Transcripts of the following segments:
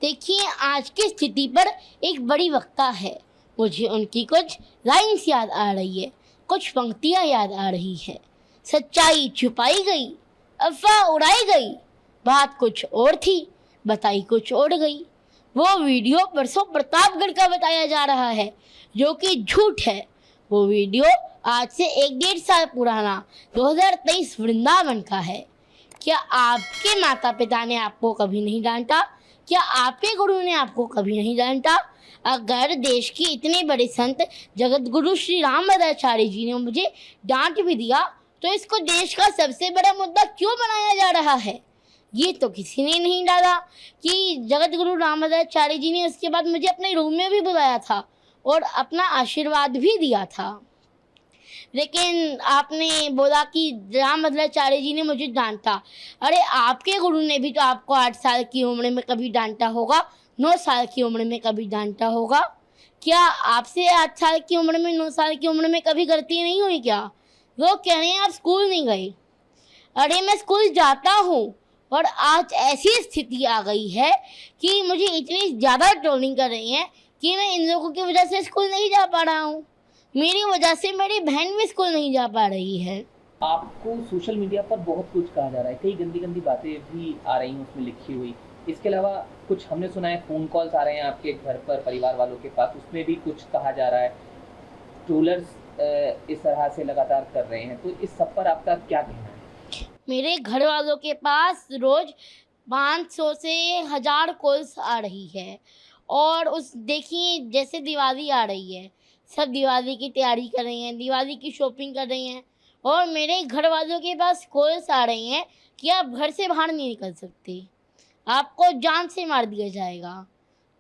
देखिए, आज की स्थिति पर एक बड़ी वक्ता है। मुझे उनकी कुछ लाइन्स याद आ रही है, कुछ पंक्तियाँ याद आ रही है। सच्चाई छुपाई गई, अफवाह उड़ाई गई, बात कुछ और थी, बताई कुछ और गई। वो वीडियो परसों प्रतापगढ़ का बताया जा रहा है, जो कि झूठ है। वो वीडियो आज से 1-1.5 साल पुराना 2023 वृंदावन का है। क्या आपके माता पिता ने आपको कभी नहीं डांटा? क्या आपके गुरु ने आपको कभी नहीं डांटा? अगर देश के इतने बड़े संत जगत गुरु श्री रामभद्राचार्य जी ने मुझे डांट भी दिया, तो इसको देश का सबसे बड़ा मुद्दा क्यों बनाया जा रहा है? ये तो किसी ने नहीं डाला कि जगत गुरु रामभद्राचार्य जी ने उसके बाद मुझे अपने रूम में भी बुलाया था और अपना आशीर्वाद भी दिया था। लेकिन आपने बोला कि रामभद्राचार्य जी ने मुझे डांटा। अरे, आपके गुरु ने भी तो आपको 8 साल की उम्र में कभी डांटा होगा, 9 साल की उम्र में कभी डांटा होगा। क्या आपसे 8 साल की उम्र में, 9 साल की उम्र में कभी गलती नहीं हुई क्या? लोग कह रहे हैं आप स्कूल नहीं गए। अरे, मैं स्कूल जाता हूँ और आज ऐसी स्थिति आ गई है कि मुझे इतनी ज़्यादा ट्रोलिंग कर रही हैं कि मैं इन लोगों की वजह से स्कूल नहीं जा पा रहा हूँ। मेरी वजह से मेरी बहन भी स्कूल नहीं जा पा रही है। आपको सोशल मीडिया पर बहुत कुछ कहा जा रहा है, कई गंदी गंदी बातें भी आ रही हैं उसमें लिखी हुई। इसके अलावा कुछ हमने सुना है फ़ोन कॉल्स आ रहे हैं आपके घर पर परिवार वालों के पास, उसमें भी कुछ कहा जा रहा है। ट्रोलर्स इस तरह से लगातार कर रहे हैं, तो इस सब पर आपका क्या कहना है? मेरे घर वालों के पास रोज 500 से 1000 कॉल्स आ रही है। और उस देखिए, जैसे दिवाली आ रही है, सब दिवाली की तैयारी कर रही हैं, दिवाली की शॉपिंग कर रही हैं, और मेरे घर वालों के पास कॉल्स आ रही हैं कि आप घर से बाहर नहीं निकल सकते, आपको जान से मार दिया जाएगा।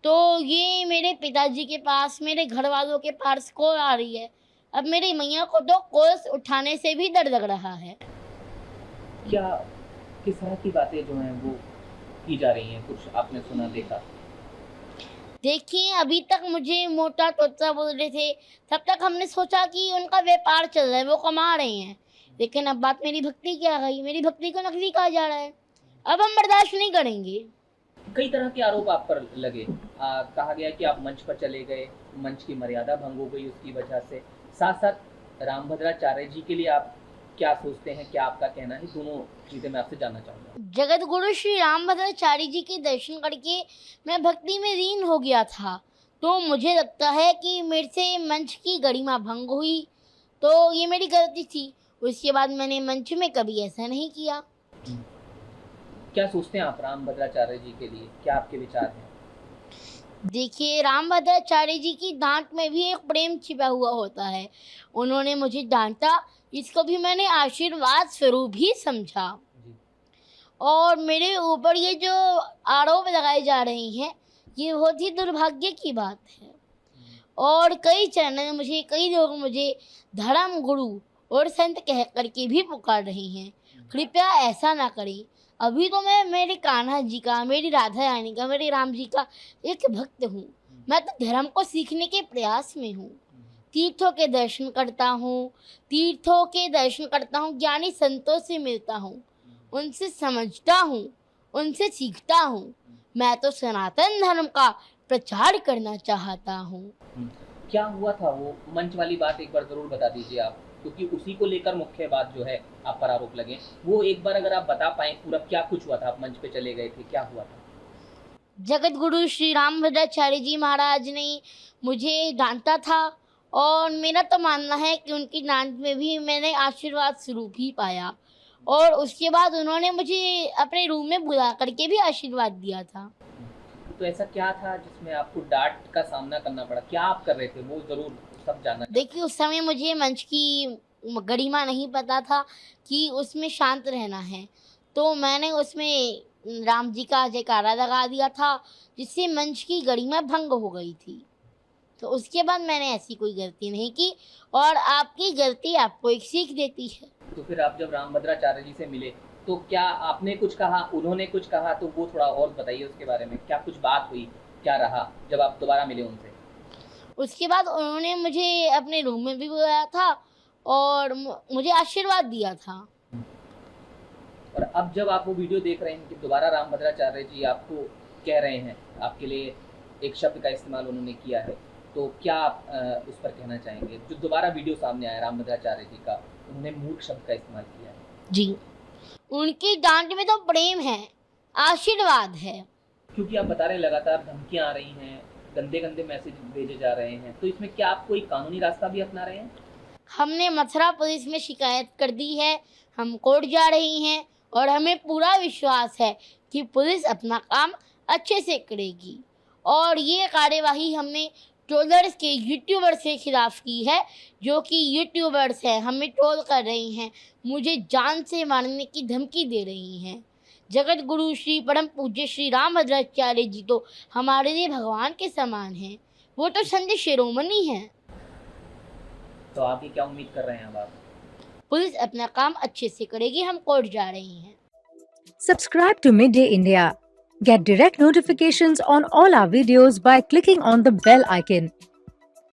तो ये मेरे पिताजी के पास, मेरे घर वालों के पास कॉल आ रही है। अब मेरी मैया को तो कॉल्स उठाने से भी डर लग रहा है। क्या किस तरह की बातें जो हैं वो की जा रही हैं, कुछ आपने सुना देखा? देखिए, अभी तक मुझे मोटा तोता बोल रहे थे, तब तक हमने सोचा कि उनका व्यापार चल रहा है, वो कमा रहे हैं। लेकिन अब बात मेरी भक्ति की आ गई, मेरी भक्ति को नकली कहा जा रहा है। अब हम बर्दाश्त नहीं करेंगे। कई तरह के आरोप आप पर लगे। कहा गया कि आप मंच पर चले गए, मंच की मर्यादा भंग हो गई उसकी वजह से। साथ साथ रामभद्राचार्य जी के लिए आप क्या सोचते हैं, क्या आपका कहना है? दोनों चीज़ें मैं आपसे जानना चाहूँगा। जगत गुरु श्री रामभद्राचार्य जी के दर्शन करके मैं भक्ति में लीन हो गया था। तो मुझे लगता है कि मेरे से मंच की गरिमा भंग हुई, तो ये मेरी गलती थी। उसके बाद मैंने मंच में कभी ऐसा नहीं किया। क्या सोचते हैं आप रामभद्राचार्य जी के लिए, क्या आपके विचार हैं? देखिए, रामभद्राचार्य जी की डांट में भी एक प्रेम छिपा हुआ होता है। उन्होंने मुझे डांटा, इसको भी मैंने आशीर्वाद स्वरूप ही समझा। जी। और मेरे ऊपर ये जो आरोप लगाए जा रहे हैं, ये बहुत ही दुर्भाग्य की बात है। और कई लोग मुझे धर्म गुरु और संत कह करके भी पुकार रहे हैं। कृपया ऐसा ना करें। अभी तो मैं मेरे कान्हा जी का, मेरी राधा रानी का, मेरे राम जी का एक भक्त हूँ। मैं तो धर्म को सीखने के प्रयास में हूँ। तीर्थों के दर्शन करता हूँ, ज्ञानी संतों से मिलता हूँ, उनसे समझता हूँ, उनसे सीखता हूँ। मैं तो सनातन धर्म का प्रचार करना चाहता हूँ। क्या हुआ था वो मंच वाली बात, एक बार ज़रूर बता दीजिए आप, क्योंकि उसी को लेकर मुख्य बात जो है आप पर आरोप लगे। वो एक बार अगर आप बता पाएँ पूरा, क्या कुछ हुआ था? आप मंच पे चले गए थे, क्या हुआ था? जगत गुरु श्री रामभद्राचार्य जी महाराज ने मुझे डांटा था, और मेरा तो मानना है कि उनकी डांट में भी मैंने आशीर्वाद स्वरूप ही पाया। और उसके बाद उन्होंने मुझे अपने रूम में बुला करके भी आशीर्वाद दिया था। तो ऐसा क्या था जिसमें आपको डांट का सामना करना पड़ा? क्या आप कर रहे थे, वो ज़रूर सब जानना चाहते हैं। देखिए, उस समय मुझे मंच की गरिमा नहीं पता था कि उसमें शांत रहना है, तो मैंने उसमें राम जी का जयकारा लगा दिया था, जिससे मंच की गरिमा भंग हो गई थी। तो उसके बाद मैंने ऐसी कोई गलती नहीं की, और आपकी गलती आपको एक सीख देती है। तो फिर आप जब रामभद्राचार्य जी से मिले, तो क्या आपने कुछ कहा, उन्होंने कुछ कहा? तो वो थोड़ा और बताइए उसके बारे में। क्या कुछ बात हुई, क्या रहा जब आप दोबारा मिले उनसे? उसके बाद उन्होंने मुझे अपने रूम में भी बुलाया था और मुझे आशीर्वाद दिया था। और अब जब आप वो वीडियो देख रहे हैं कि दोबारा रामभद्राचार्य जी आपको कह रहे हैं, आपके लिए एक शब्द का इस्तेमाल उन्होंने किया है, तो क्या आप उस पर कहना चाहेंगे? जो दोबारा वीडियो सामने आया रामभद्राचार्य जी का, उन्होंने मूर्ख शब्द का इस्तेमाल किया है। जी, उनकी डांट में तो प्रेम है, आशीर्वाद है। क्योंकि आप बता रहे हैं लगातार धमकियां आ रही हैं, गंदे गंदे मैसेज भेजे जा रहे हैं, तो इसमें क्या आप कोई कानूनी रास्ता भी अपना रहे हैं? हमने मथुरा पुलिस में शिकायत कर दी है, हम कोर्ट जा रही हैं और हमें पूरा विश्वास है कि पुलिस अपना काम अच्छे से करेगी। और ये कार्यवाही हमने ट्रोलर्स के यूट्यूबर्स के खिलाफ की है, जो कि यूट्यूबर्स हैं, हमें ट्रोल कर रही हैं, मुझे जान से मारने की धमकी दे रही हैं। जगत गुरु श्री परम पूज्य श्री रामभद्राचार्य जी तो हमारे लिए भगवान के समान हैं, वो तो संत शिरोमणि हैं। तो आगे क्या उम्मीद कर रहे हैं अब आप? पुलिस अपना काम अच्छे से करेगी, हम कोर्ट जा रही हैं। Subscribe to Midday India. Get direct notifications on all our videos by clicking on the bell icon.